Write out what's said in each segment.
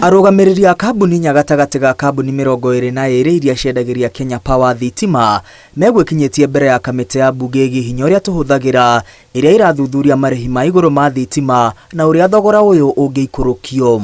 Arũgamĩrĩri a kambuni gatagatĩ ga kambuni 22 iria ciendagĩria Kenya Power thitima megwĩkinyĩtie mbere ya kamĩtĩ ya mbunge hinya ũrĩa tũhũthagĩra iria irathuthuria marĩhi ma igũrũ ma thitima na ũrĩa thogora ũyũ ũngĩikũrũkio.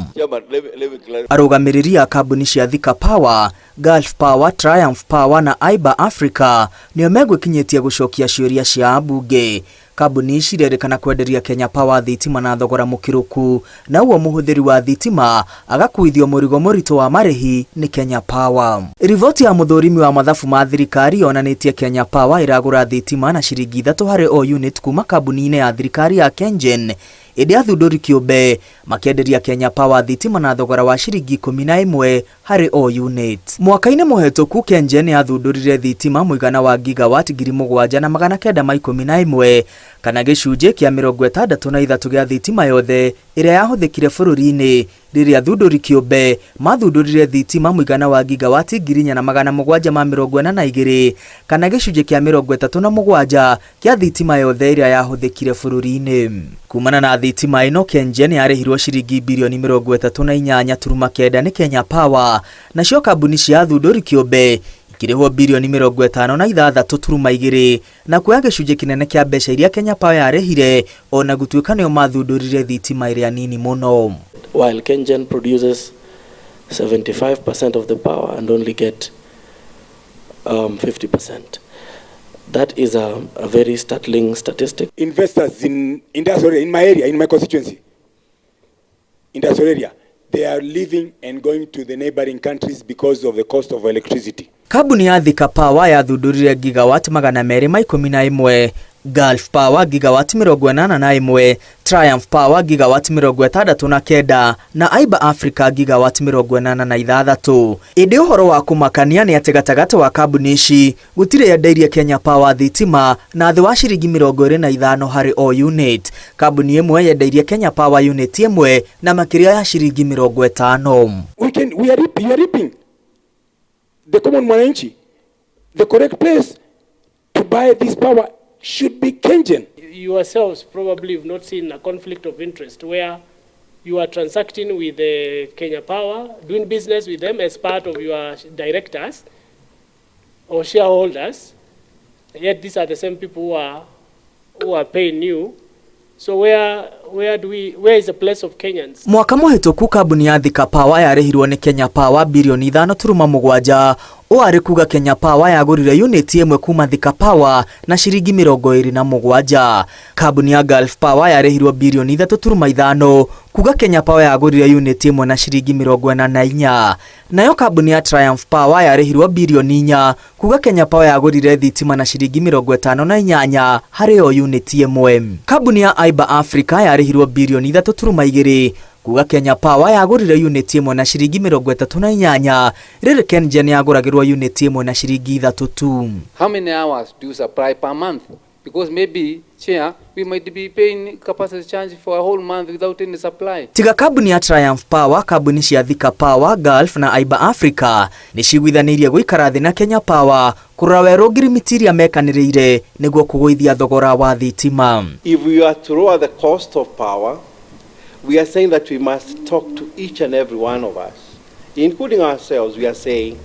Arũgamĩrĩri a kambuni cia Thika Power, Gulf Power, Triumph Power na Aiba Africa nĩo megwĩkinyĩtie gũcokia ciũria cia ambunge. Kambuni ici irerĩkana kwenderia Kenya Power thitima na thogora mũkĩrũku, na uo mũhũthĩri wa thitima agakuithio mũrigo mũritũ wa marĩhi nĩ Kenya Power. Riboti ya mũthũrimi wa mathabu ma thirikari yonanĩtie Kenya Power iragũra thitima na ciringi 3 harĩ o unit kuma kambuni-inĩ ya thirikari ya KenGen, ĩndĩ athundũri kĩũmbe makĩenderia Kenya Power thitima na thogora wa ciringi 11 harĩ o unit. Mwaka-inĩ mũhetũku KenGen yathundũrire thitima mũigana wa gigawatt 7,911 kana gĩcunjĩ kĩa 63 gĩa thitima yothe ĩrĩa yahũthĩkire bũrũri-inĩ rĩrĩa athundũri kĩũmbe mathundũrire thitima mũigana wa gigawatt 4,742 kana gĩcunjĩ kĩa 37 kĩa thitima yothe ĩrĩa yahũthĩkire bũrũri-inĩ. Kumana na thitima ĩno, KenGen yarĩhirwo ciringi birioni 38.9 nĩ Kenya Power, nacio kambuni cia athundũri kĩũmbe ikĩrĩhwo birioni 56.2 na kuoya gĩcunjĩ kĩnene kĩa mbeca iria Kenya Power yarĩhire ona gũtuĩka nĩo mathundũrire thitima ĩrĩa nini mũno. While KenGen produces 75% of the power and only get 50%. That is a very startling statistic. Investors in industrial area, in my area, in my constituency, industrial area, they are leaving and going to the neighboring countries because of the cost of electricity. Kambuni ya Thika Power yathundũrire gigawatt 211, Gulf Power gigawatt 81, Triumph Power gigawatt 69 na Aiba Africa gigawatt 86. Ĩndĩ ũhoro wa kũmakania nĩ atĩ gatagatĩ wa kambuni ici gũtirĩ yendeirie Kenya Power thitima na thĩ wa ciringi 25 harĩ o unit. Kambuni ĩmwe yendeirie Kenya Power unit ĩmwe na makĩria ya ciringi 50. We are reaping. The common mwananchi, the correct place to buy this power should be KenGen. You yourselves probably have not seen a conflict of interest where you are transacting with Kenya Power, doing business with them as part of your directors or shareholders, yet these are the same people who are paying you. So where is the place of Kenyans? Mwaka mũhetũku kambuni ya Thika Power yarĩhirwo nĩ Kenya Power birioni 5.7. Arĩ kuga Kenya Power yagũrire unit ĩmwe kuma Thika Power na ciringi 27. Kambuni ya Gulf Power yarĩhirwo birioni 3.5 kuga Kenya Power yagũrire unit ĩmwe na ciringi 44. Nayo kambuni ya Triumph Power yarĩhirwo birioni 4 kuga Kenya Power yagũrire thitima na ciringi 58 harĩ o unit ĩmwe. Kambuni ya Aiba Africa yarĩhirwo birioni 3.2 kuga Kenya Power yagũrire unit ĩmwe na ciringi 38 rĩrĩ KenGen yagũragĩrwo unit ĩmwe na ciringi 3. How many hours do you supply per month? Because maybe, Chair, we might be paying capacity charge for a whole month without any supply. Tiga kambuni ya Triumph Power, kambuni cia Thika Power, Gulf na Aiba Africa nĩ ciguithanĩirie gũikara thĩ na Kenya Power kũrora werũ Ngirimiti iria mekanĩrĩire nĩguo kũgũithia thogora wa thitima. If we are to lower the cost of power, we are saying that we must talk to each and every one of us, including ourselves. We are saying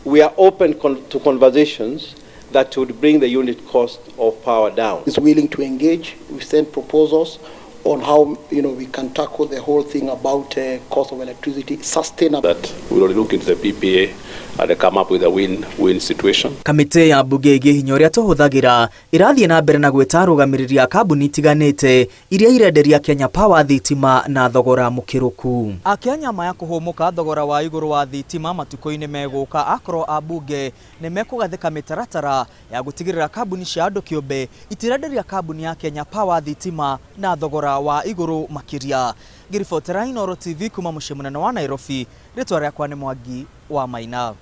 we are open to conversations that would bring the unit cost of power down. Is willing to engage. We send proposals on how we can tackle the whole thing about cost of electricity sustainable. That we will look into the PPA and come up with a win-win situation. Kamĩtĩ ya mbunge hinya ũrĩa tũhũthagĩra irathiĩ na mbere na gwĩta arũgamĩrĩri a kambuni itiganĩte iria irenderia Kenya Power thitima na thogora mũkĩrũku. Akenya maya kũhũmũka thogora wa igũrũ wa thitima matukũ-inĩ megũka akorwo ambunge nĩ mekũgathĩka mĩtaratara ya gũtigĩrĩra kambuni cia andũ kĩũmbe itirenderia kambuni ya Kenya Power thitima na thogora wa igũrũ makĩria. Ngiribotera Inooro TV kuma mũciĩ mũnene wa Nairobi, rĩtwa rĩakwa nĩ Mwangi wa Maina.